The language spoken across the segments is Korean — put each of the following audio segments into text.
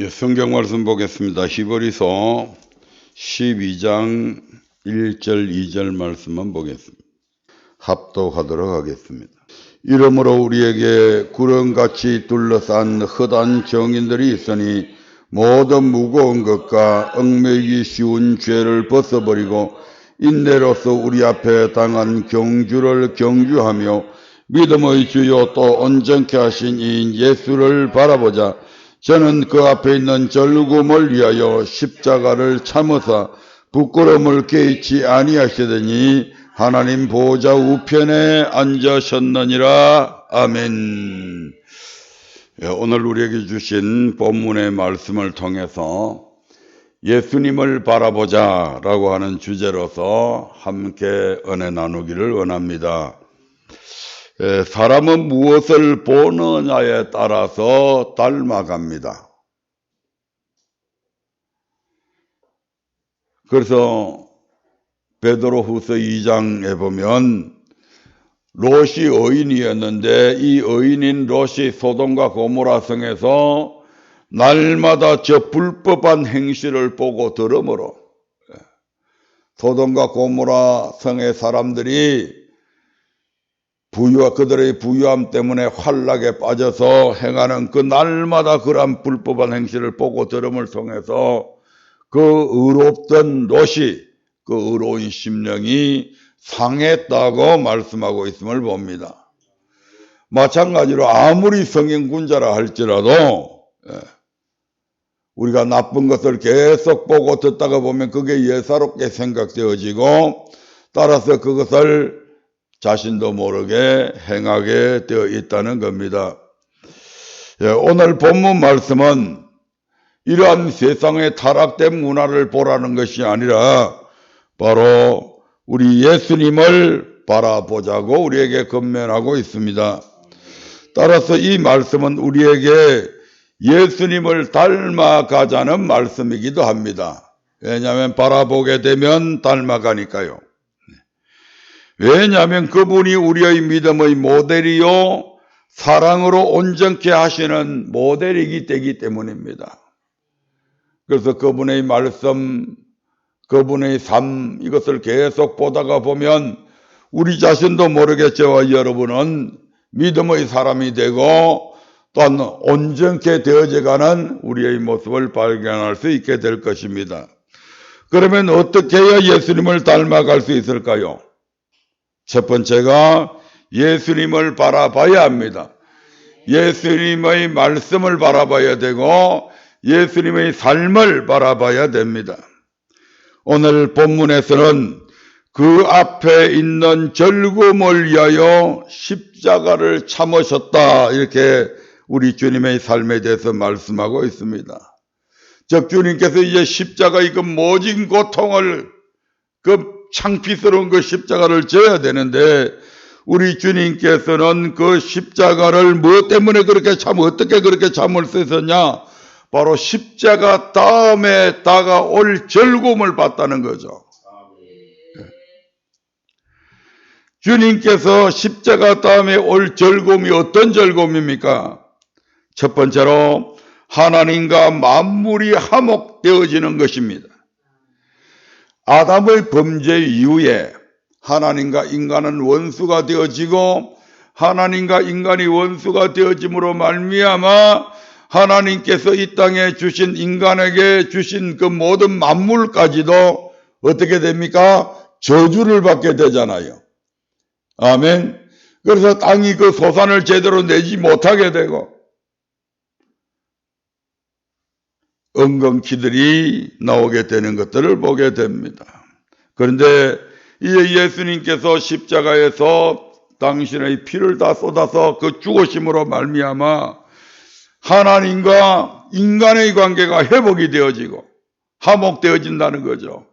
성경 말씀 보겠습니다. 히브리서 12장 1절 2절 말씀만 보겠습니다. 합독하도록 하겠습니다. 이러므로 우리에게 구름같이 둘러싼 헛한 정인들이 있으니 모든 무거운 것과 얽매이기 쉬운 죄를 벗어버리고 인내로서 우리 앞에 당한 경주를 경주하며 믿음의 주요 또 온전케 하신 이 예수를 바라보자. 저는 그 앞에 있는 절구음을 위하여 십자가를 참으사 부끄러움을 개의치 아니하시더니 하나님 보좌 우편에 앉으셨느니라. 아멘. 오늘 우리에게 주신 본문의 말씀을 통해서 예수님을 바라보자 라고 하는 주제로서 함께 은혜 나누기를 원합니다. 사람은 무엇을 보느냐에 따라서 닮아갑니다. 그래서 베드로후서 2장에 보면 롯이 의인이었는데 이 의인인 롯이 소돔과 고모라 성에서 날마다 저 불법한 행실을 보고 들으므로 소돔과 고모라 성의 사람들이 그들의 부유함 때문에 환락에 빠져서 행하는 그 날마다 그러한 불법한 행실을 보고 들음을 통해서 그 의롭던 롯이 그 의로운 심령이 상했다고 말씀하고 있음을 봅니다. 마찬가지로 아무리 성인군자라 할지라도 우리가 나쁜 것을 계속 보고 듣다가 보면 그게 예사롭게 생각되어지고 따라서 그것을 자신도 모르게 행하게 되어 있다는 겁니다. 오늘 본문 말씀은 이러한 세상의 타락된 문화를 보라는 것이 아니라 바로 우리 예수님을 바라보자고 우리에게 권면하고 있습니다. 따라서 이 말씀은 우리에게 예수님을 닮아가자는 말씀이기도 합니다. 왜냐하면 바라보게 되면 닮아가니까요. 왜냐하면 그분이 우리의 믿음의 모델이요 사랑으로 온전케 하시는 모델이기 되기 때문입니다. 그래서 그분의 말씀, 그분의 삶 이것을 계속 보다가 보면 우리 자신도 모르게 저와 여러분은 믿음의 사람이 되고 또한 온전케 되어져가는 우리의 모습을 발견할 수 있게 될 것입니다. 그러면 어떻게 해야 예수님을 닮아갈 수 있을까요? 첫 번째가 예수님을 바라봐야 합니다. 예수님의 말씀을 바라봐야 되고 예수님의 삶을 바라봐야 됩니다. 오늘 본문에서는 그 앞에 있는 절구음을 위하여 십자가를 참으셨다 이렇게 우리 주님의 삶에 대해서 말씀하고 있습니다. 즉 주님께서 이제 십자가의 그 모진 고통을 그 창피스러운 그 십자가를 져야 되는데 우리 주님께서는 그 십자가를 무엇 때문에 어떻게 그렇게 참을 수 있었냐? 바로 십자가 다음에 다가올 절구음을 받다는 거죠. 주님께서 십자가 다음에 올 절구음이 어떤 절구음입니까? 첫 번째로 하나님과 만물이 화목되어지는 것입니다. 아담의 범죄 이후에 하나님과 인간은 원수가 되어지고 하나님과 인간이 원수가 되어짐으로 말미암아 하나님께서 이 땅에 주신 인간에게 주신 그 모든 만물까지도 어떻게 됩니까? 저주를 받게 되잖아요. 아멘. 그래서 땅이 그 소산을 제대로 내지 못하게 되고 엉겅퀴들이 나오게 되는 것들을 보게 됩니다. 그런데 이 예수님께서 십자가에서 당신의 피를 다 쏟아서 그 죽으심으로 말미암아 하나님과 인간의 관계가 회복이 되어지고 화목되어진다는 거죠.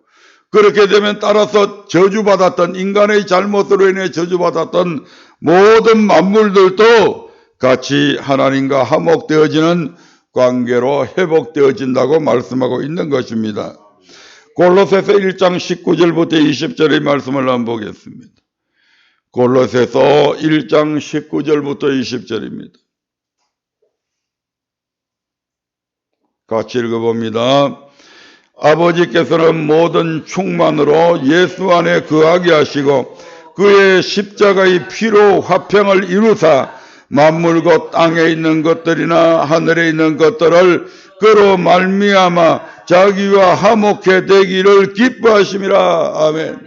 그렇게 되면 따라서 저주받았던 인간의 잘못으로 인해 저주받았던 모든 만물들도 같이 하나님과 화목되어지는 관계로 회복되어진다고 말씀하고 있는 것입니다. 골로새서 1장 19절부터 20절의 말씀을 한번 보겠습니다. 골로새서 1장 19절부터 20절입니다. 같이 읽어봅니다. 아버지께서는 모든 충만으로 예수 안에 거하게 하시고 그의 십자가의 피로 화평을 이루사 만물 곧 땅에 있는 것들이나 하늘에 있는 것들을 그로 말미암아 자기와 화목해 되기를 기뻐하심이라. 아멘.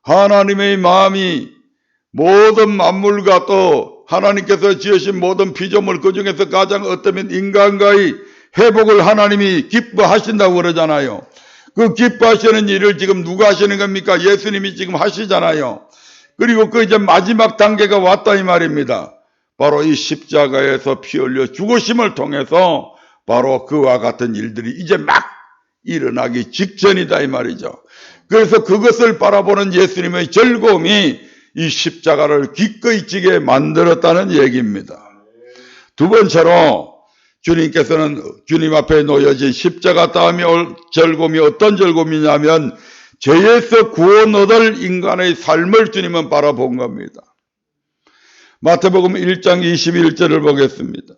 하나님의 마음이 모든 만물과 또 하나님께서 지으신 모든 피조물 그 중에서 가장 어떠면 인간과의 회복을 하나님이 기뻐하신다고 그러잖아요. 그 기뻐하시는 일을 지금 누가 하시는 겁니까? 예수님이 지금 하시잖아요. 그리고 그 이제 마지막 단계가 왔다 이 말입니다. 바로 이 십자가에서 피 흘려 죽으심을 통해서 바로 그와 같은 일들이 이제 막 일어나기 직전이다 이 말이죠. 그래서 그것을 바라보는 예수님의 즐거움이 이 십자가를 기꺼이 지게 만들었다는 얘기입니다. 두 번째로 주님께서는 주님 앞에 놓여진 십자가 다음에 올 즐거움이 어떤 즐거움이냐면 죄에서 구원 얻을 인간의 삶을 주님은 바라본 겁니다. 마태복음 1장 21절을 보겠습니다.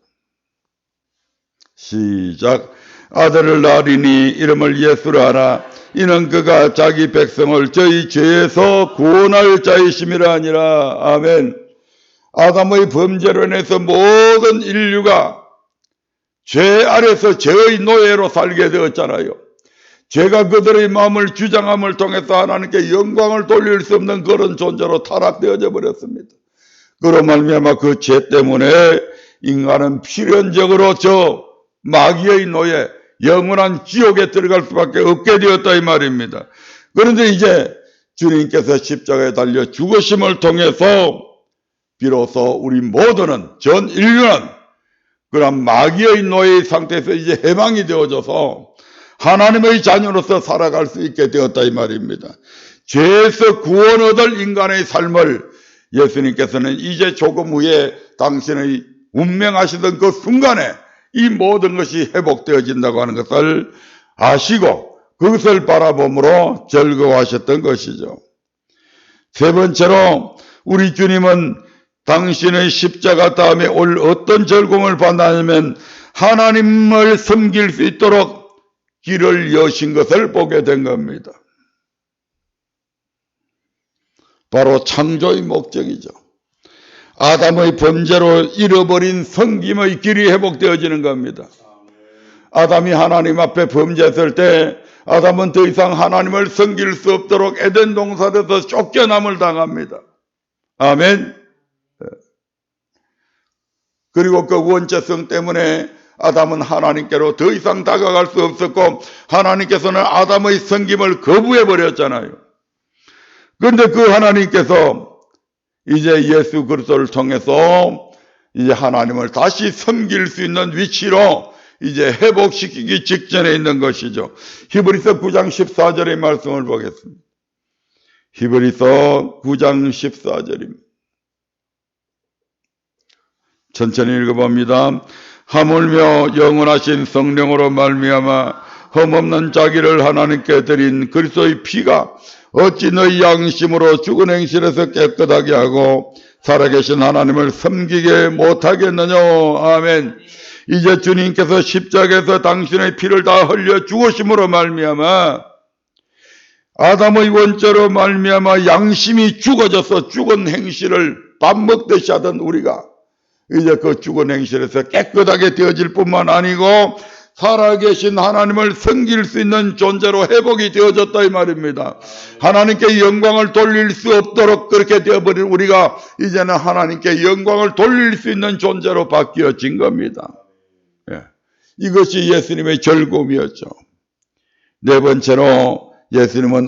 시작. 아들을 낳으리니 이름을 예수라 하라. 이는 그가 자기 백성을 저희 죄에서 구원할 자이심이라 하니라. 아멘. 아담의 범죄로 인해서 모든 인류가 죄 아래서 죄의 노예로 살게 되었잖아요. 죄가 그들의 마음을 주장함을 통해서 하나님께 영광을 돌릴 수 없는 그런 존재로 타락되어져 버렸습니다. 그로 말미암아 그 죄 때문에 인간은 필연적으로 저 마귀의 노예, 영원한 지옥에 들어갈 수밖에 없게 되었다 이 말입니다. 그런데 이제 주님께서 십자가에 달려 죽으심을 통해서 비로소 우리 모두는 전 인류는 그런 마귀의 노예의 상태에서 이제 해방이 되어져서 하나님의 자녀로서 살아갈 수 있게 되었다 이 말입니다. 죄에서 구원 얻을 인간의 삶을 예수님께서는 이제 조금 후에 당신의 운명하시던 그 순간에 이 모든 것이 회복되어진다고 하는 것을 아시고 그것을 바라봄으로 즐거워하셨던 것이죠. 세 번째로 우리 주님은 당신의 십자가 다음에 올 어떤 즐거움을 받냐면 하나님을 섬길 수 있도록 길을 여신 것을 보게 된 겁니다. 바로 창조의 목적이죠. 아담의 범죄로 잃어버린 섬김의 길이 회복되어지는 겁니다. 아담이 하나님 앞에 범죄했을 때 아담은 더 이상 하나님을 섬길 수 없도록 에덴 동산에서 쫓겨남을 당합니다. 아멘. 그리고 그 원죄성 때문에 아담은 하나님께로 더 이상 다가갈 수 없었고 하나님께서는 아담의 섬김을 거부해버렸잖아요. 그런데 그 하나님께서 이제 예수 그리스도를 통해서 이제 하나님을 다시 섬길 수 있는 위치로 이제 회복시키기 직전에 있는 것이죠. 히브리서 9장 14절의 말씀을 보겠습니다. 히브리서 9장 14절입니다. 천천히 읽어봅니다. 하물며 영원하신 성령으로 말미암아 흠없는 자기를 하나님께 드린 그리스도의 피가 어찌 너희 양심으로 죽은 행실에서 깨끗하게 하고 살아계신 하나님을 섬기게 못하겠느냐. 아멘. 이제 주님께서 십자가에서 당신의 피를 다 흘려 죽으심으로 말미암아 아담의 원죄로 말미암아 양심이 죽어져서 죽은 행실을 밥 먹듯이 하던 우리가 이제 그 죽은 행실에서 깨끗하게 되어질 뿐만 아니고 살아계신 하나님을 섬길 수 있는 존재로 회복이 되어졌다 이 말입니다. 하나님께 영광을 돌릴 수 없도록 그렇게 되어버린 우리가 이제는 하나님께 영광을 돌릴 수 있는 존재로 바뀌어진 겁니다. 예. 이것이 예수님의 즐거움이었죠. 네 번째로 예수님은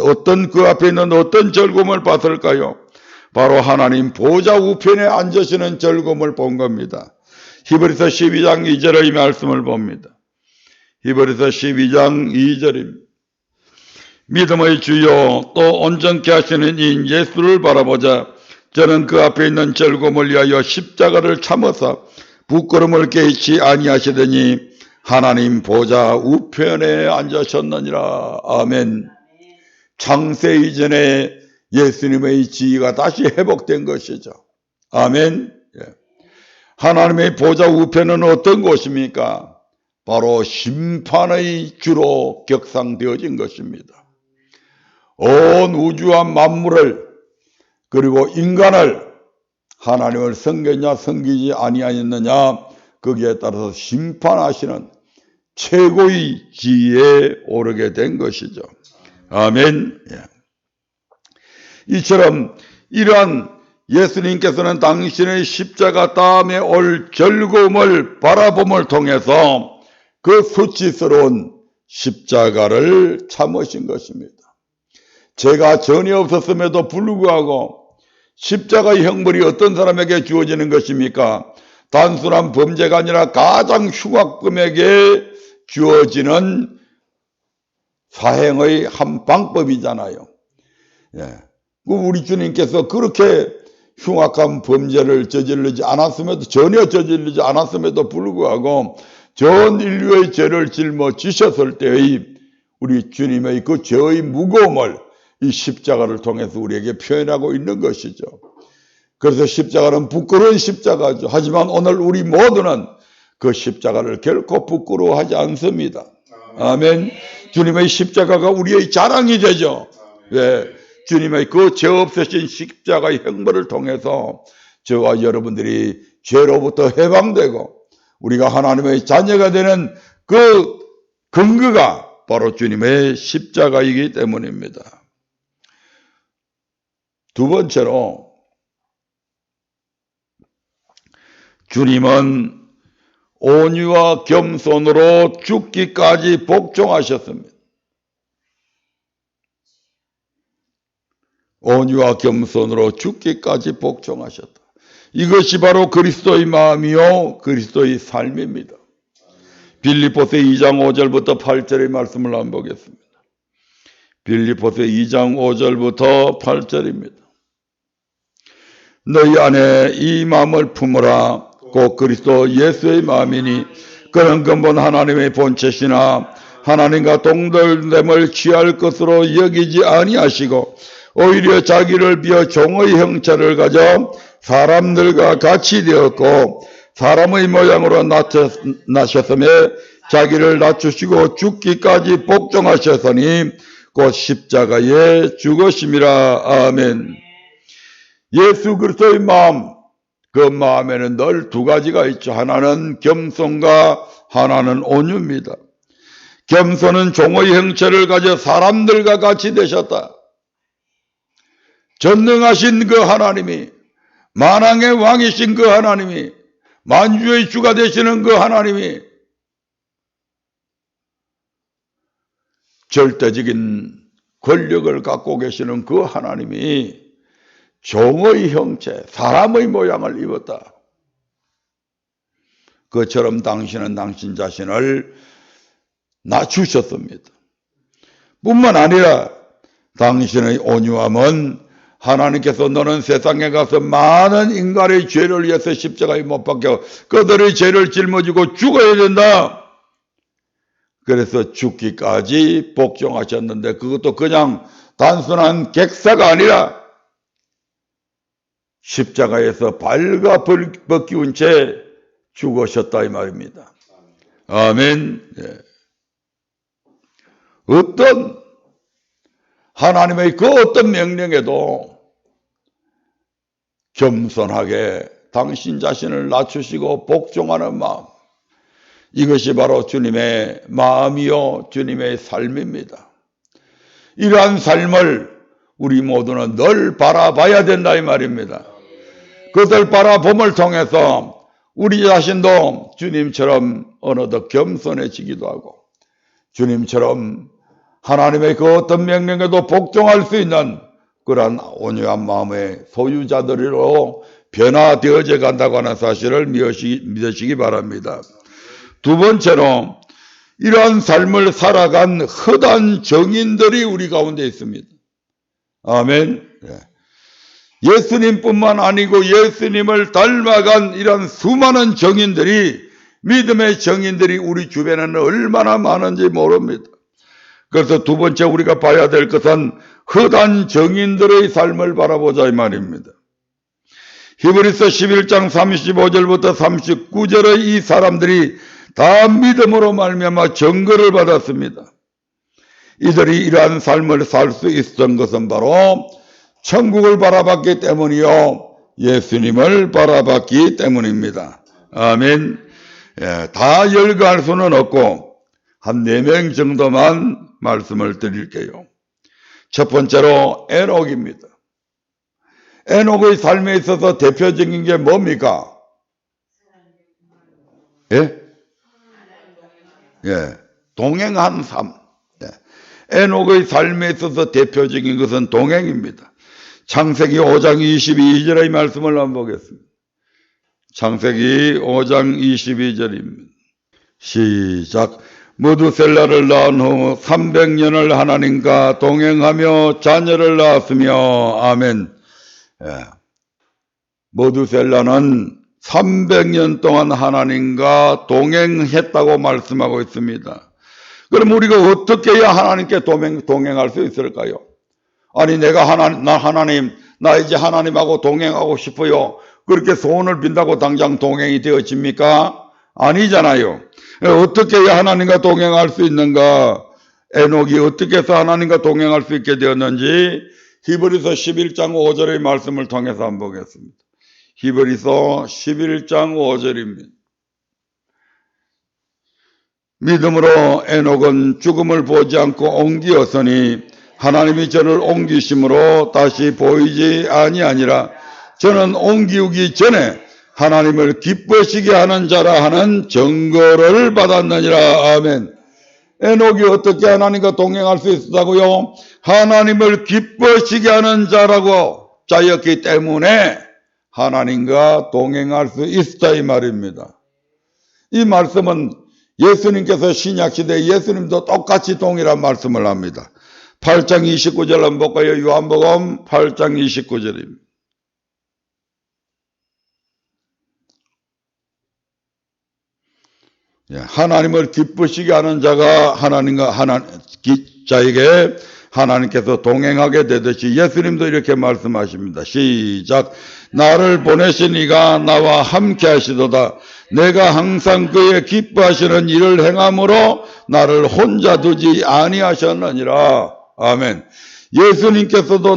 그 앞에 있는 어떤 즐거움을 받을까요? 바로 하나님 보좌 우편에 앉으시는 즐거움을 본 겁니다. 히브리서 12장 2절의 말씀을 봅니다. 히브리서 12장 2절입니다. 믿음의 주요 또 온전케 하시는 이 예수를 바라보자. 저는 그 앞에 있는 즐거움을 위하여 십자가를 참으사 부끄러움을 개의치 아니하시더니 하나님 보좌 우편에 앉으셨느니라. 아멘. 창세 이전에 예수님의 지위가 다시 회복된 것이죠. 아멘. 하나님의 보좌 우편은 어떤 곳입니까? 바로 심판의 주로 격상되어진 것입니다. 온 우주와 만물을 그리고 인간을 하나님을 섬겼냐 섬기지 아니하였느냐 거기에 따라서 심판하시는 최고의 지위에 오르게 된 것이죠. 아멘. 이처럼 이러한 예수님께서는 당신의 십자가 다음에 올 즐거움을 바라봄을 통해서 그 수치스러운 십자가를 참으신 것입니다. 죄가 전혀 없었음에도 불구하고 십자가의 형벌이 어떤 사람에게 주어지는 것입니까? 단순한 범죄가 아니라 가장 흉악범에게 주어지는 사형의 한 방법이잖아요. 우리 주님께서 그렇게 흉악한 범죄를 전혀 저지르지 않았음에도 불구하고 전 인류의 죄를 짊어지셨을 때의 우리 주님의 그 죄의 무거움을 이 십자가를 통해서 우리에게 표현하고 있는 것이죠. 그래서 십자가는 부끄러운 십자가죠. 하지만 오늘 우리 모두는 그 십자가를 결코 부끄러워하지 않습니다. 아멘. 주님의 십자가가 우리의 자랑이 되죠. 주님의 그 죄 없으신 십자가의 형벌을 통해서 저와 여러분들이 죄로부터 해방되고 우리가 하나님의 자녀가 되는 그 근거가 바로 주님의 십자가이기 때문입니다. 두 번째로 주님은 온유와 겸손으로 죽기까지 복종하셨습니다. 온유와 겸손으로 죽기까지 복종하셨다. 이것이 바로 그리스도의 마음이요 그리스도의 삶입니다. 빌립보서 2장 5절부터 8절의 말씀을 한번 보겠습니다. 빌립보서 2장 5절부터 8절입니다. 너희 안에 이 마음을 품으라. 곧 그리스도 예수의 마음이니 그는 근본 하나님의 본체시나 하나님과 동떨됨을 취할 것으로 여기지 아니하시고 오히려 자기를 비어 종의 형체를 가져 사람들과 같이 되었고 사람의 모양으로 나셨으며 자기를 낮추시고 죽기까지 복종하셨으니 곧 십자가에 죽으심이라. 아멘. 예수 그리스도의 마음, 그 마음에는 늘 두 가지가 있죠. 하나는 겸손과 하나는 온유입니다. 겸손은 종의 형체를 가져 사람들과 같이 되셨다. 전능하신 그 하나님이, 만왕의 왕이신 그 하나님이, 만주의 주가 되시는 그 하나님이 절대적인 권력을 갖고 계시는 그 하나님이 종의 형체, 사람의 모양을 입었다. 그처럼 당신은 당신 자신을 낮추셨습니다. 뿐만 아니라 당신의 온유함은 하나님께서 너는 세상에 가서 많은 인간의 죄를 위해서 십자가에 못 박혀 그들의 죄를 짊어지고 죽어야 된다. 그래서 죽기까지 복종하셨는데 그것도 그냥 단순한 객사가 아니라 십자가에서 발가 벗기운 채 죽으셨다 이 말입니다. 아멘. 어떤 하나님의 그 어떤 명령에도 겸손하게 당신 자신을 낮추시고 복종하는 마음, 이것이 바로 주님의 마음이요 주님의 삶입니다. 이러한 삶을 우리 모두는 늘 바라봐야 된다 이 말입니다. 그것을 바라봄을 통해서 우리 자신도 주님처럼 어느덧 겸손해지기도 하고 주님처럼 하나님의 그 어떤 명령에도 복종할 수 있는 그러한 온유한 마음의 소유자들로 변화되어져 간다고 하는 사실을 믿으시기 바랍니다. 두 번째로 이러한 삶을 살아간 헛한 정인들이 우리 가운데 있습니다. 아멘. 예수님뿐만 아니고 예수님을 닮아간 이런 수많은 정인들이, 믿음의 정인들이 우리 주변에는 얼마나 많은지 모릅니다. 그래서 두 번째 우리가 봐야 될 것은 헛한 정인들의 삶을 바라보자 이 말입니다. 히브리서 11장 35절부터 39절의 이 사람들이 다 믿음으로 말미암아 증거를 받았습니다. 이들이 이러한 삶을 살 수 있었던 것은 바로 천국을 바라봤기 때문이요, 예수님을 바라봤기 때문입니다. 아멘. 예, 다 열거할 수는 없고 한 4명 정도만 말씀을 드릴게요. 첫 번째로 에녹입니다. 에녹의 삶에 있어서 대표적인 게 뭡니까? 예? 예, 동행한 삶. 예. 에녹의 삶에 있어서 대표적인 것은 동행입니다. 창세기 5장 22절의 말씀을 한번 보겠습니다. 창세기 5장 22절입니다. 시작. 무두셀라를 낳은 후 300년을 하나님과 동행하며 자녀를 낳았으며. 아멘. 예. 무두셀라는 300년 동안 하나님과 동행했다고 말씀하고 있습니다. 그럼 우리가 어떻게 해야 하나님께 동행할 수 있을까요? 아니, 내가 하나님, 나 이제 하나님하고 동행하고 싶어요. 그렇게 소원을 빈다고 당장 동행이 되어집니까? 아니잖아요. 어떻게 해야 하나님과 동행할 수 있는가? 에녹이 어떻게 해서 하나님과 동행할 수 있게 되었는지 히브리서 11장 5절의 말씀을 통해서 한번 보겠습니다. 히브리서 11장 5절입니다. 믿음으로 에녹은 죽음을 보지 않고 옮기었으니 하나님이 저를 옮기심으로 다시 보이지 아니하니라. 저는 옮기우기 전에 하나님을 기쁘시게 하는 자라 하는 증거를 받았느니라. 아멘. 에녹이 어떻게 하나님과 동행할 수 있었다고요? 하나님을 기쁘시게 하는 자였기 때문에 하나님과 동행할 수 있었다 이 말입니다. 이 말씀은 예수님께서 신약시대 예수님도 똑같이 동일한 말씀을 합니다. 8장 29절 한번 볼까요? 요한복음 8장 29절입니다. 하나님을 기쁘시게 하는 자가 자에게 하나님께서 동행하게 되듯이 예수님도 이렇게 말씀하십니다. 시작. 나를 보내신 이가 나와 함께 하시도다. 내가 항상 그의 기뻐하시는 일을 행함으로 나를 혼자 두지 아니하셨느니라. 아멘. 예수님께서도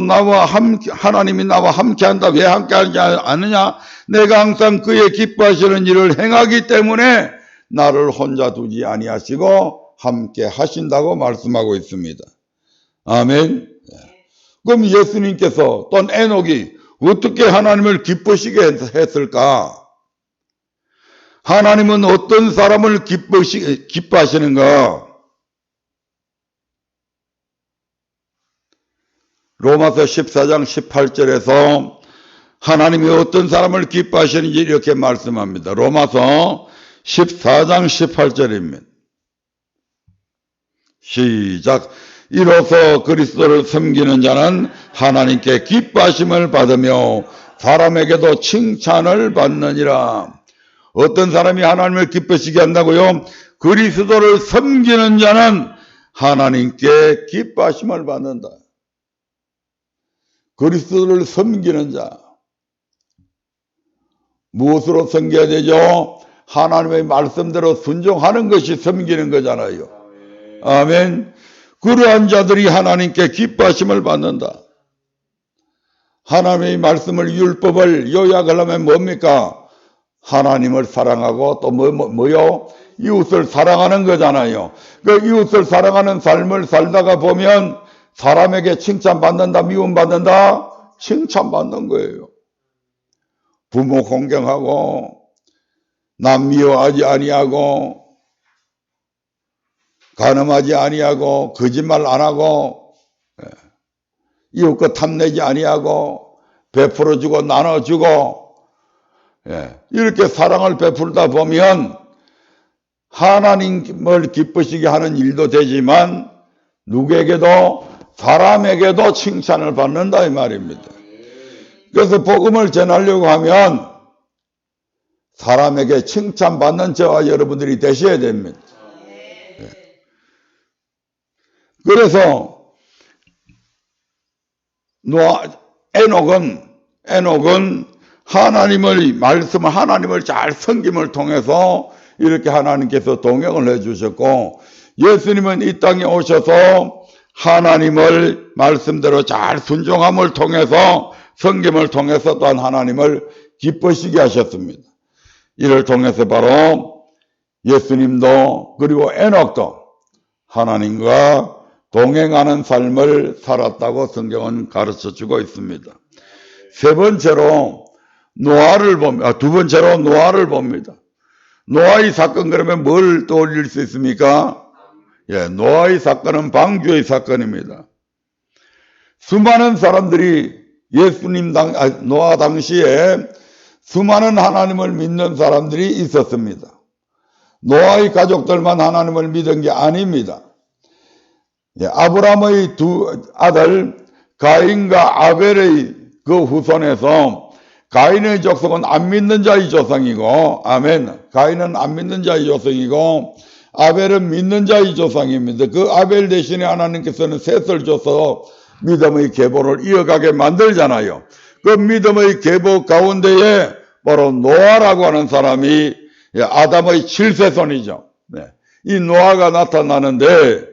하나님이 나와 함께 한다. 왜 함께 하지 않느냐? 내가 항상 그의 기뻐하시는 일을 행하기 때문에 나를 혼자 두지 아니하시고 함께 하신다고 말씀하고 있습니다. 아멘. 그럼 예수님께서 또 에녹이 어떻게 하나님을 기쁘시게 했을까? 하나님은 어떤 사람을 기뻐하시는가? 로마서 14장 18절에서 하나님이 어떤 사람을 기뻐하시는지 이렇게 말씀합니다. 로마서 14장 18절입니다. 시작. 이로써 그리스도를 섬기는 자는 하나님께 기뻐하심을 받으며 사람에게도 칭찬을 받느니라. 어떤 사람이 하나님을 기쁘시게 한다고요? 그리스도를 섬기는 자는 하나님께 기뻐하심을 받는다. 그리스도를 섬기는 자. 무엇으로 섬겨야 되죠? 하나님의 말씀대로 순종하는 것이 섬기는 거잖아요. 아멘. 그러한 자들이 하나님께 기뻐하심을 받는다. 하나님의 말씀을 율법을 요약하려면 뭡니까? 하나님을 사랑하고 또 뭐요? 이웃을 사랑하는 거잖아요. 그 이웃을 사랑하는 삶을 살다가 보면 사람에게 칭찬받는다, 미움받는다? 칭찬받는 거예요. 부모 공경하고 남 미워하지 아니하고 간음하지 아니하고 거짓말 안 하고 이웃과 탐내지 아니하고 베풀어주고 나눠주고 이렇게 사랑을 베풀다 보면 하나님을 기쁘시게 하는 일도 되지만 누구에게도 사람에게도 칭찬을 받는다 이 말입니다. 그래서 복음을 전하려고 하면 사람에게 칭찬받는 저와 여러분들이 되셔야 됩니다. 그래서 에녹은 하나님을 잘 섬김을 통해서 이렇게 하나님께서 동행을 해주셨고, 예수님은 이 땅에 오셔서 하나님을 말씀대로 잘 순종함을 통해서, 성경을 통해서 또한 하나님을 기쁘시게 하셨습니다. 이를 통해서 바로 예수님도 그리고 에녹도 하나님과 동행하는 삶을 살았다고 성경은 가르쳐주고 있습니다. 세 번째로 노아를 봅니다. 두 번째로 노아를 봅니다. 노아의 사건 그러면 뭘 떠올릴 수 있습니까? 예, 노아의 사건은 방주의 사건입니다. 수많은 사람들이 노아 당시에 수많은 하나님을 믿는 사람들이 있었습니다. 노아의 가족들만 하나님을 믿은 게 아닙니다. 예, 아브라함의 두 아들 가인과 아벨의 그 후손에서 가인의 족속은 안 믿는 자의 조상이고, 아멘. 가인은 안 믿는 자의 조상이고 아벨은 믿는 자의 조상입니다. 그 아벨 대신에 하나님께서는 셋을 줘서 믿음의 계보를 이어가게 만들잖아요. 그 믿음의 계보 가운데에 바로 노아라고 하는 사람이 아담의 7세손이죠. 네. 이 노아가 나타나는데,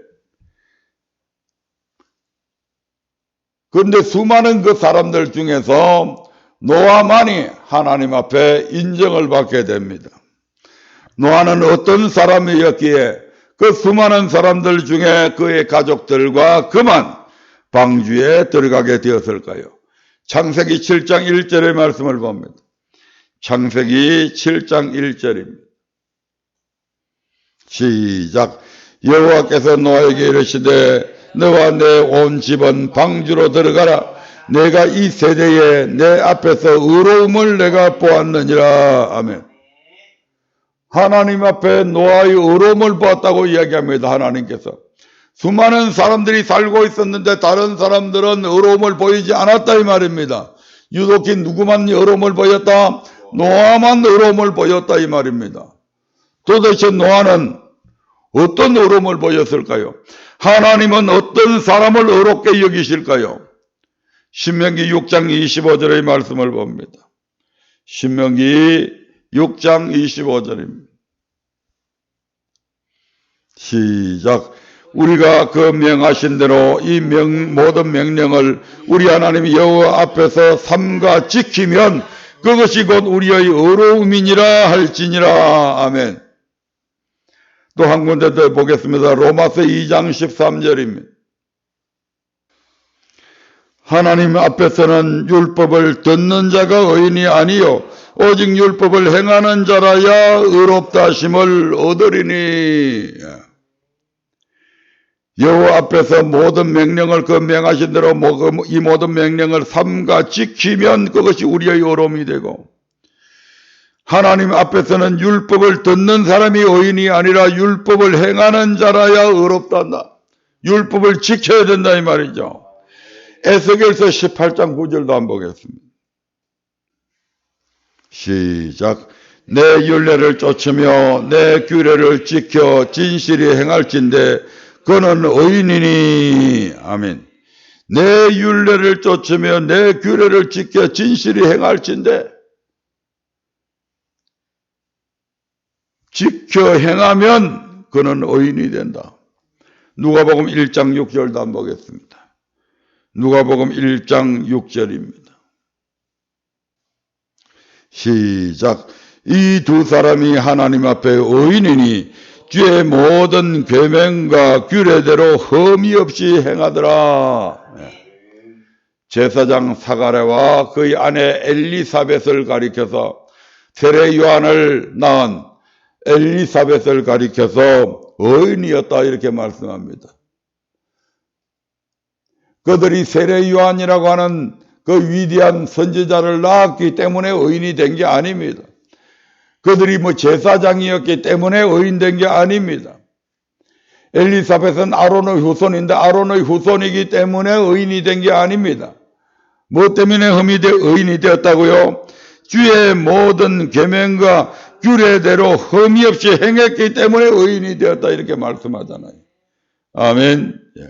그런데 수많은 그 사람들 중에서 노아만이 하나님 앞에 인정을 받게 됩니다. 노아는 어떤 사람이었기에 그 수많은 사람들 중에 그의 가족들과 그만 방주에 들어가게 되었을까요? 창세기 7장 1절의 말씀을 봅니다. 창세기 7장 1절입니다. 시작. 여호와께서 노아에게 이르시되 너와 내 온 집은 방주로 들어가라. 내가 이 세대에 내 앞에서 의로움을 내가 보았느니라. 아멘. 하나님 앞에 노아의 의로움을 보았다고 이야기합니다. 하나님께서. 수많은 사람들이 살고 있었는데 다른 사람들은 의로움을 보이지 않았다 이 말입니다. 유독히 누구만 의로움을 보였다? 노아만 의로움을 보였다 이 말입니다. 도대체 노아는 어떤 의로움을 보였을까요? 하나님은 어떤 사람을 의롭게 여기실까요? 신명기 6장 25절의 말씀을 봅니다. 신명기 6장 25절입니다. 시작. 우리가 그 명하신 대로 이 모든 명령을 우리 하나님 여호와 앞에서 삼가 지키면 그것이 곧 우리의 의로움이니라 할지니라. 아멘. 또 한 군데 더 보겠습니다. 로마서 2장 13절입니다. 하나님 앞에서는 율법을 듣는 자가 의인이 아니요 오직 율법을 행하는 자라야 의롭다 하심을 얻으리니. 여호와 앞에서 모든 명령을 그 명하신 대로 이 모든 명령을 삼가 지키면 그것이 우리의 의로움이 되고, 하나님 앞에서는 율법을 듣는 사람이 의인이 아니라 율법을 행하는 자라야 의롭다 한다. 율법을 지켜야 된다 이 말이죠. 에스겔서 18장 9절도 한번 보겠습니다. 시작. 내 율례를 쫓으며 내 규례를 지켜 진실히 행할진대 그는 의인이니. 아멘. 내 율례를 쫓으며 내 규례를 지켜 진실히 행할진대, 지켜 행하면 그는 의인이 된다. 누가복음 1장 6절도 한번 보겠습니다. 누가복음 1장 6절입니다. 시작. 이 두 사람이 하나님 앞에 의인이니 주의 모든 계명과 규례대로 흠이 없이 행하더라. 제사장 사가랴와 그의 아내 엘리사벳을 가리켜서, 세례 요한을 낳은 엘리사벳을 가리켜서 의인이었다 이렇게 말씀합니다. 그들이 세례 요한이라고 하는 그 위대한 선지자를 낳았기 때문에 의인이 된 게 아닙니다. 그들이 제사장이었기 때문에 의인된 게 아닙니다. 엘리사벳은 아론의 후손인데 아론의 후손이기 때문에 의인이 된 게 아닙니다. 뭐 때문에 의인이 되었다고요? 주의 모든 계명과 규례대로 흠이 없이 행했기 때문에 의인이 되었다 이렇게 말씀하잖아요. 아멘. 예.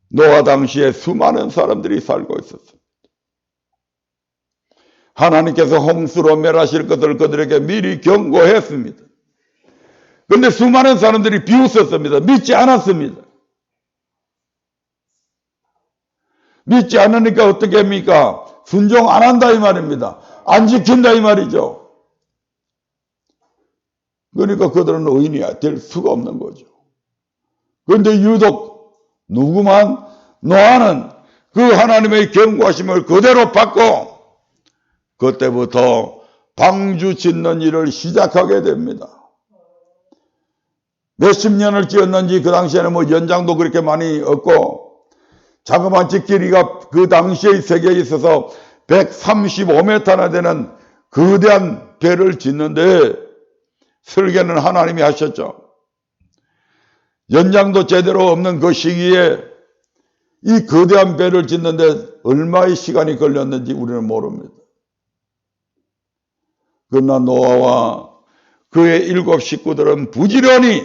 노아 당시에 수많은 사람들이 살고 있었습니다. 하나님께서 홍수로 멸하실 것을 그들에게 미리 경고했습니다. 그런데 수많은 사람들이 비웃었습니다. 믿지 않았습니다. 믿지 않으니까 어떻게 합니까? 순종 안 한다 이 말입니다. 안 지킨다 이 말이죠. 그러니까 그들은 의인이 될 수가 없는 거죠. 그런데 유독 누구만 노아는 그 하나님의 경고하심을 그대로 받고 그때부터 방주 짓는 일을 시작하게 됩니다. 몇십 년을 지었는지 그 당시에는 뭐 연장도 그렇게 많이 없고 자그마치 길이가 그 당시의 세계에 있어서 135m나 되는 거대한 배를 짓는데 설계는 하나님이 하셨죠. 연장도 제대로 없는 그 시기에 이 거대한 배를 짓는데 얼마의 시간이 걸렸는지 우리는 모릅니다. 그러나 노아와 그의 7 식구들은 부지런히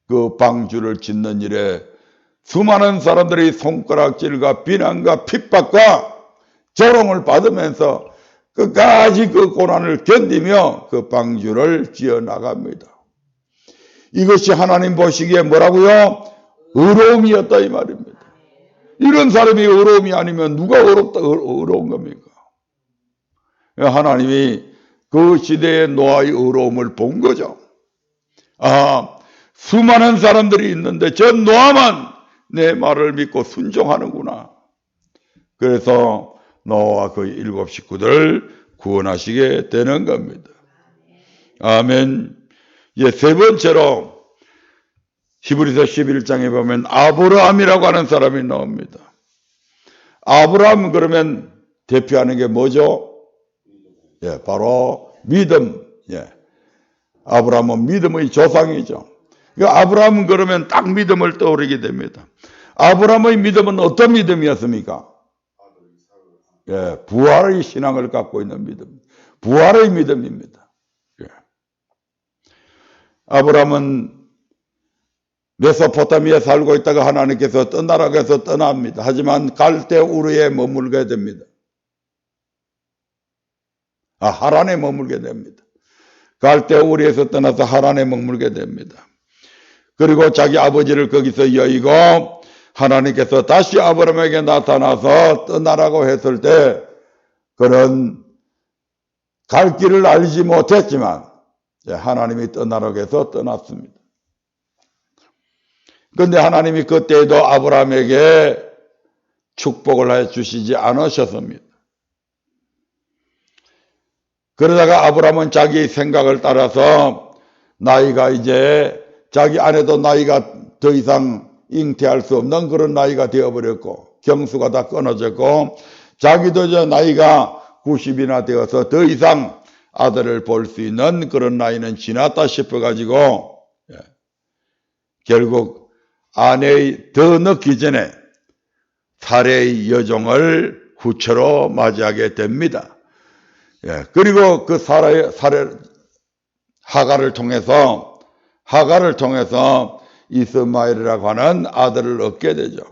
그 방주를 짓는 일에 수많은 사람들이 손가락질과 비난과 핍박과 조롱을 받으면서 끝까지 그 고난을 견디며 그 방주를 지어나갑니다. 이것이 하나님 보시기에 뭐라고요? 의로움이었다 이 말입니다. 이런 사람이 의로움이 아니면 누가 의로운 겁니까? 하나님이 그 시대의 노아의 의로움을 본 거죠. 아, 수많은 사람들이 있는데 저 노아만 내 말을 믿고 순종하는구나. 그래서 노아와 그 7 식구들을 구원하시게 되는 겁니다. 아멘. 예, 세 번째로 히브리서 11장에 보면 아브라함이라고 하는 사람이 나옵니다. 아브라함 그러면 대표하는 게 뭐죠? 예, 바로 믿음. 예. 아브라함은 믿음의 조상이죠. 아브라함은 그러면 딱 믿음을 떠오르게 됩니다. 아브라함의 믿음은 어떤 믿음이었습니까? 예, 부활의 신앙을 갖고 있는 믿음. 부활의 믿음입니다. 예. 아브라함은 메소포타미아에 살고 있다가 하나님께서 떠나라고 해서 떠납니다. 하지만 갈대 우르에 머물게 됩니다. 하란에 머물게 됩니다. 갈대 우르에서 떠나서 하란에 머물게 됩니다. 그리고 자기 아버지를 거기서 여의고 하나님께서 다시 아브라함에게 나타나서 떠나라고 했을 때 그는 갈 길을 알지 못했지만 하나님이 떠나라고 해서 떠났습니다. 그런데 하나님이 그때에도 아브라함에게 축복을 해 주시지 않으셨습니다. 그러다가 아브라함은 자기 생각을 따라서 나이가 이제 자기 아내도 나이가 더 이상 잉태할 수 없는 그런 나이가 되어버렸고 경수가 다 끊어졌고 자기도 이제 나이가 90이나 되어서 더 이상 아들을 볼 수 있는 그런 나이는 지났다 싶어가지고 결국 아내의 더 늦기 전에 사레의 여종을 후처로 맞이하게 됩니다. 그리고 그 하갈을 통해서 이스마엘이라고 하는 아들을 얻게 되죠.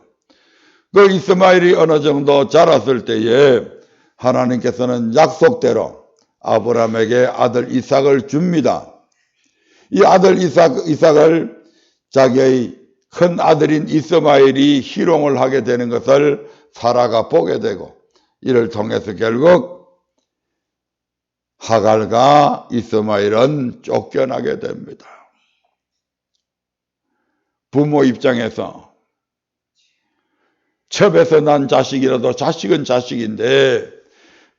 그 이스마엘이 어느 정도 자랐을 때에 하나님께서는 약속대로 아브라함에게 아들 이삭을 줍니다. 이 아들 이삭을 자기의 큰 아들인 이스마엘이 희롱을 하게 되는 것을 사라가 보게 되고 이를 통해서 결국 하갈과 이스마엘은 쫓겨나게 됩니다. 부모 입장에서 첩에서 난 자식이라도 자식은 자식인데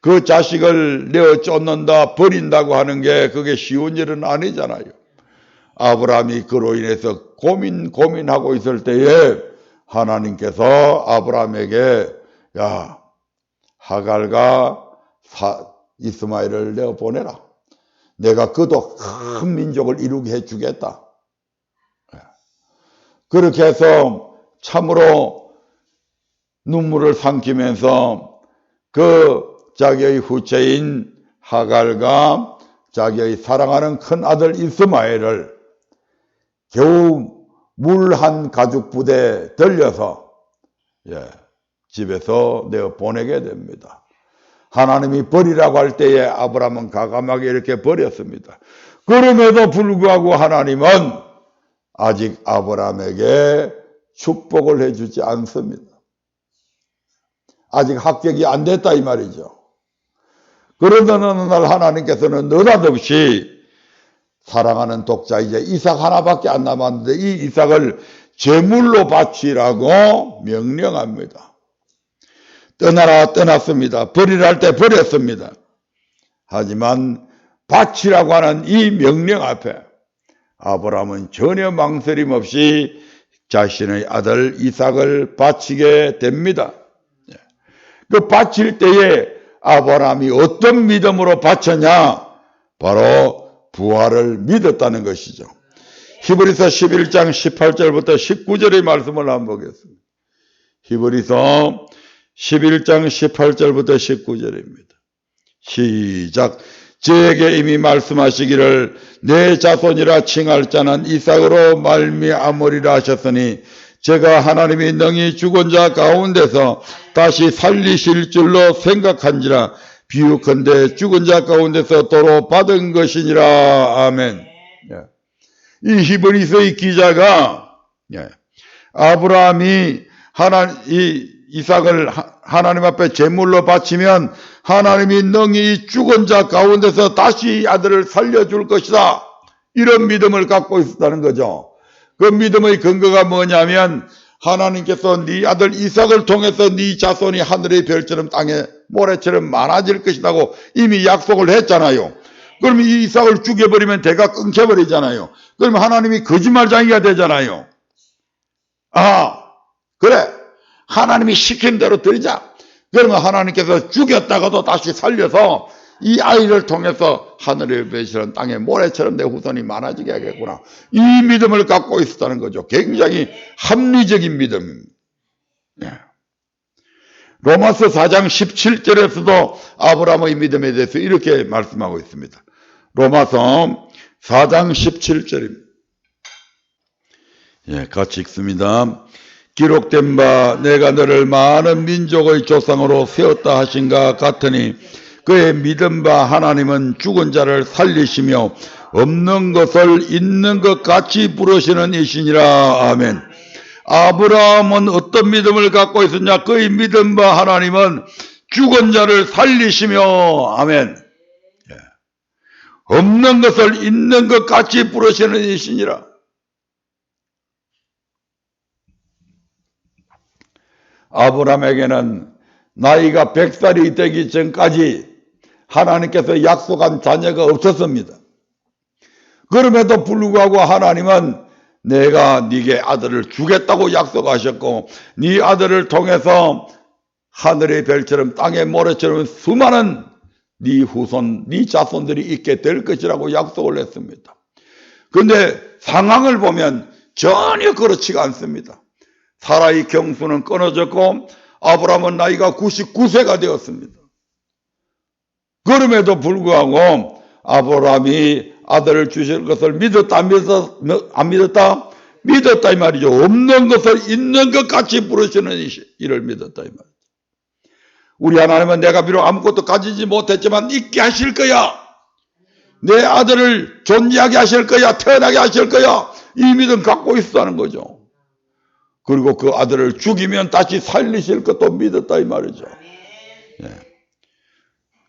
그 자식을 내어 쫓는다 버린다고 하는 게 그게 쉬운 일은 아니잖아요. 아브라함이 그로 인해서 고민하고 있을 때에 하나님께서 아브라함에게 하갈과 이스마엘을 내어 보내라. 내가 그도 큰 민족을 이루게 해주겠다. 그렇게 해서 참으로 눈물을 삼키면서 그 자기의 후처인 하갈과 자기의 사랑하는 큰 아들 이스마엘을 겨우 물 한 가죽 부대에 들려서 집에서 내어 보내게 됩니다. 하나님이 버리라고 할 때에 아브라함은 과감하게 이렇게 버렸습니다. 그럼에도 불구하고 하나님은 아직 아브라함에게 축복을 해주지 않습니다. 아직 합격이 안 됐다 이 말이죠. 그러던 어느 날 하나님께서는 느닷없이 사랑하는 독자 이제 이삭 하나밖에 안 남았는데 이 이삭을 제물로 바치라고 명령합니다. 떠나라 떠났습니다. 버리라 할 때 버렸습니다. 하지만 바치라고 하는 이 명령 앞에 아브라함은 전혀 망설임 없이 자신의 아들 이삭을 바치게 됩니다. 그 바칠 때에 아브라함이 어떤 믿음으로 바쳤냐? 바로 부활을 믿었다는 것이죠. 히브리서 11장 18절부터 19절의 말씀을 한번 보겠습니다. 히브리서 11장 18절부터 19절입니다. 시작. 저에게 이미 말씀하시기를 내 자손이라 칭할 자는 이삭으로 말미암으리라 하셨으니 제가 하나님이 능히 죽은 자 가운데서 다시 살리실 줄로 생각한지라 비유컨대 죽은 자 가운데서 도로 받은 것이니라. 아멘. 이 히브리서의 기자가 아브라함이 이삭을 하나님 앞에 제물로 바치면 하나님이 능히 죽은 자 가운데서 다시 아들을 살려줄 것이다. 이런 믿음을 갖고 있었다는 거죠. 그 믿음의 근거가 뭐냐면 하나님께서 네 아들 이삭을 통해서 네 자손이 하늘의 별처럼 땅의 모래처럼 많아질 것이라고 이미 약속을 했잖아요. 그러면 이 이삭을 죽여버리면 대가 끊겨버리잖아요. 그러면 하나님이 거짓말장이가 되잖아요. 아, 그래. 하나님이 시킨 대로 드리자. 그러면 하나님께서 죽였다가도 다시 살려서 이 아이를 통해서 하늘의 별처럼 땅의 모래처럼 내 후손이 많아지게 하겠구나. 이 믿음을 갖고 있었다는 거죠. 굉장히 합리적인 믿음입니다. 로마서 4장 17절에서도 아브라함의 믿음에 대해서 이렇게 말씀하고 있습니다. 로마서 4장 17절입니다. 같이 읽습니다. 기록된 바 내가 너를 많은 민족의 조상으로 세웠다 하신가 같으니 그의 믿은 바 하나님은 죽은 자를 살리시며 없는 것을 있는 것 같이 부르시는 이시니라. 아멘. 아브라함은 어떤 믿음을 갖고 있었냐? 그의 믿은 바 하나님은 죽은 자를 살리시며 아멘. 없는 것을 있는 것 같이 부르시는 이시니라. 아브라함에게는 나이가 100살이 되기 전까지 하나님께서 약속한 자녀가 없었습니다. 그럼에도 불구하고 하나님은 내가 네게 아들을 주겠다고 약속하셨고 네 아들을 통해서 하늘의 별처럼 땅의 모래처럼 수많은 네 후손, 네 자손들이 있게 될 것이라고 약속을 했습니다. 그런데 상황을 보면 전혀 그렇지가 않습니다. 사라의 경수는 끊어졌고 아브라함은 나이가 99세가 되었습니다. 그럼에도 불구하고 아브라함이 아들을 주실 것을 믿었다 안 믿었다? 믿었다 이 말이죠. 없는 것을 있는 것 같이 부르시는 이를 믿었다 이 말이죠. 우리 하나님은 내가 비록 아무것도 가지지 못했지만 있게 하실 거야. 내 아들을 존재하게 하실 거야. 태어나게 하실 거야. 이 믿음 갖고 있다는 거죠. 그리고 그 아들을 죽이면 다시 살리실 것도 믿었다 이 말이죠.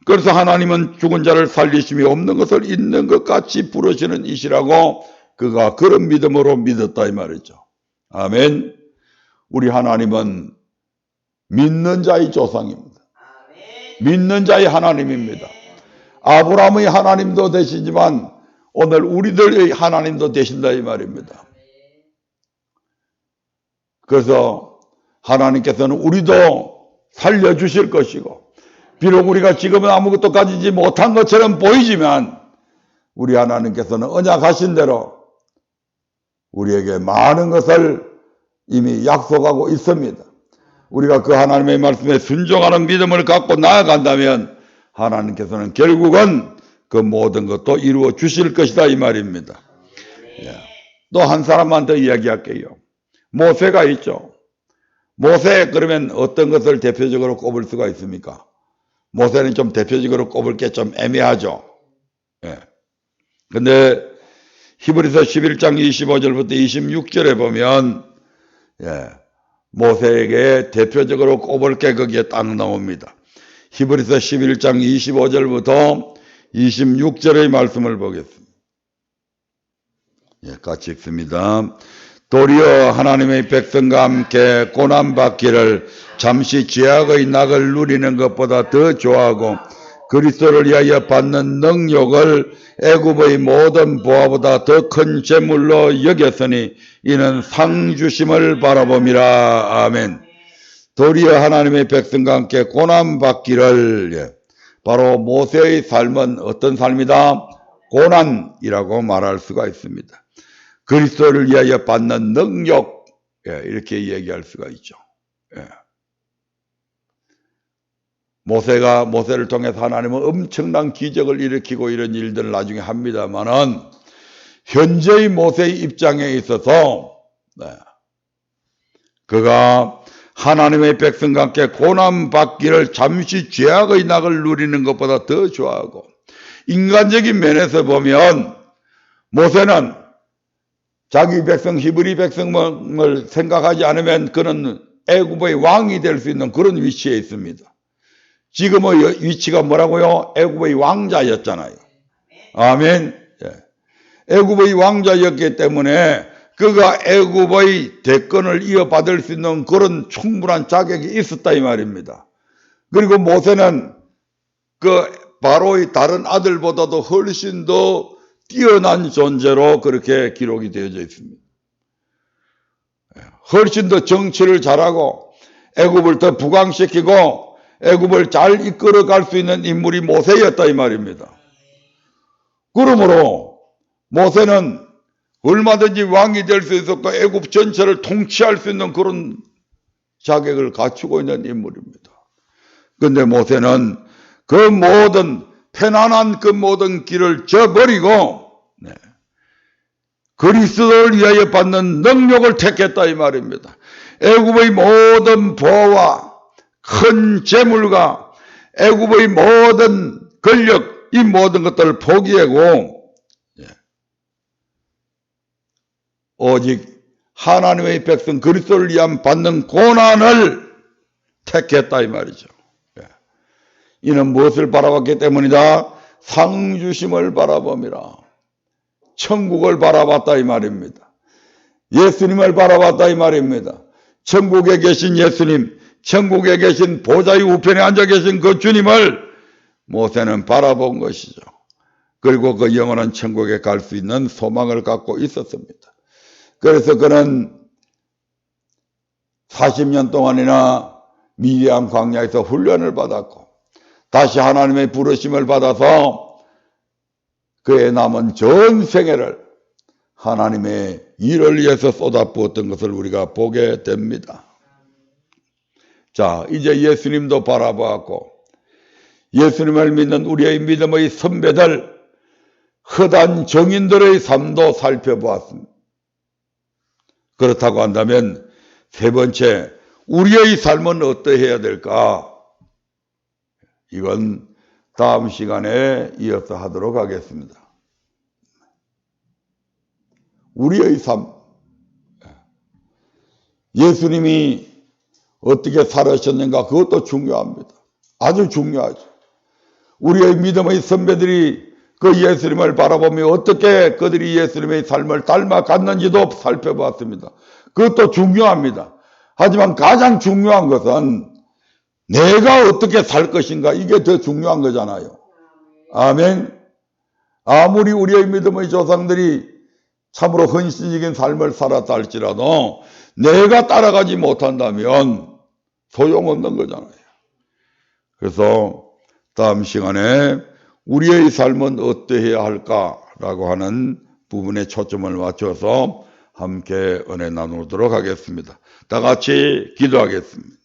그래서 하나님은 죽은 자를 살리심이 없는 것을 있는 것 같이 부르시는 이시라고 그가 그런 믿음으로 믿었다 이 말이죠. 아멘. 우리 하나님은 믿는 자의 조상입니다. 믿는 자의 하나님입니다. 아브라함의 하나님도 되시지만 오늘 우리들의 하나님도 되신다 이 말입니다. 그래서 하나님께서는 우리도 살려주실 것이고 비록 우리가 지금은 아무것도 가지지 못한 것처럼 보이지만 우리 하나님께서는 언약하신 대로 우리에게 많은 것을 이미 약속하고 있습니다. 우리가 그 하나님의 말씀에 순종하는 믿음을 갖고 나아간다면 하나님께서는 결국은 그 모든 것도 이루어 주실 것이다 이 말입니다. 또 한 사람만 더 이야기할게요. 모세가 있죠. 모세 그러면 어떤 것을 대표적으로 꼽을 수가 있습니까? 모세는 좀 대표적으로 꼽을 게 좀 애매하죠. 예. 근데 히브리서 11장 25절부터 26절에 보면 예, 모세에게 대표적으로 꼽을 게 거기에 딱 나옵니다. 히브리서 11장 25절부터 26절의 말씀을 보겠습니다. 예, 같이 읽습니다. 도리어 하나님의 백성과 함께 고난받기를 잠시 죄악의 낙을 누리는 것보다 더 좋아하고 그리스도를 위하여 받는 능력을 애굽의 모든 보화보다 더 큰 재물로 여겼으니 이는 상 주심을 바라봄이라. 아멘. 도리어 하나님의 백성과 함께 고난받기를 바로 모세의 삶은 어떤 삶이다? 고난이라고 말할 수가 있습니다. 그리스도를 위하여 받는 능력 이렇게 얘기할 수가 있죠. 모세를 통해서 하나님은 엄청난 기적을 일으키고 이런 일들을 나중에 합니다만은 현재의 모세의 입장에 있어서 그가 하나님의 백성과 함께 고난받기를 잠시 죄악의 낙을 누리는 것보다 더 좋아하고 인간적인 면에서 보면 모세는 자기 백성 히브리 백성을 생각하지 않으면 그는 애굽의 왕이 될 수 있는 그런 위치에 있습니다. 지금의 위치가 뭐라고요? 애굽의 왕자였잖아요. 아멘. 애굽의 왕자였기 때문에 그가 애굽의 대권을 이어받을 수 있는 그런 충분한 자격이 있었다 이 말입니다. 그리고 모세는 그 바로의 다른 아들보다도 훨씬 더 뛰어난 존재로 그렇게 기록이 되어져 있습니다. 훨씬 더 정치를 잘하고 애굽을 더 부강시키고 애굽을 잘 이끌어갈 수 있는 인물이 모세였다 이 말입니다. 그러므로 모세는 얼마든지 왕이 될 수 있었고 애굽 전체를 통치할 수 있는 그런 자격을 갖추고 있는 인물입니다. 그런데 모세는 그 모든 편안한 그 모든 길을 저버리고 그리스도를 위하여 받는 능력을 택했다 이 말입니다. 애굽의 모든 보화와 큰 재물과 애굽의 모든 권력 이 모든 것들을 포기하고 오직 하나님의 백성 그리스도를 위한 받는 고난을 택했다 이 말이죠. 이는 무엇을 바라봤기 때문이다? 상 주심을 바라봄이라. 천국을 바라봤다 이 말입니다. 예수님을 바라봤다 이 말입니다. 천국에 계신 예수님, 천국에 계신 보좌의 우편에 앉아 계신 그 주님을 모세는 바라본 것이죠. 그리고 그 영원한 천국에 갈 수 있는 소망을 갖고 있었습니다. 그래서 그는 40년 동안이나 미디안 광야에서 훈련을 받았고 다시 하나님의 부르심을 받아서 그의 남은 전 생애를 하나님의 일을 위해서 쏟아부었던 것을 우리가 보게 됩니다. 자, 이제 예수님도 바라보았고 예수님을 믿는 우리의 믿음의 선배들 허단 정인들의 삶도 살펴보았습니다. 그렇다고 한다면 세 번째, 우리의 삶은 어떠해야 될까? 이건 다음 시간에 이어서 하도록 하겠습니다. 우리의 삶. 예수님이 어떻게 살으셨는가 그것도 중요합니다. 아주 중요하죠. 우리의 믿음의 선배들이 그 예수님을 바라보며 어떻게 그들이 예수님의 삶을 닮아갔는지도 살펴봤습니다. 그것도 중요합니다. 하지만 가장 중요한 것은 내가 어떻게 살 것인가 이게 더 중요한 거잖아요. 아멘. 아무리 우리의 믿음의 조상들이 참으로 헌신적인 삶을 살았다 할지라도 내가 따라가지 못한다면 소용없는 거잖아요. 그래서 다음 시간에 우리의 삶은 어떠해야 할까라고 하는 부분에 초점을 맞춰서 함께 은혜 나누도록 하겠습니다. 다 같이 기도하겠습니다.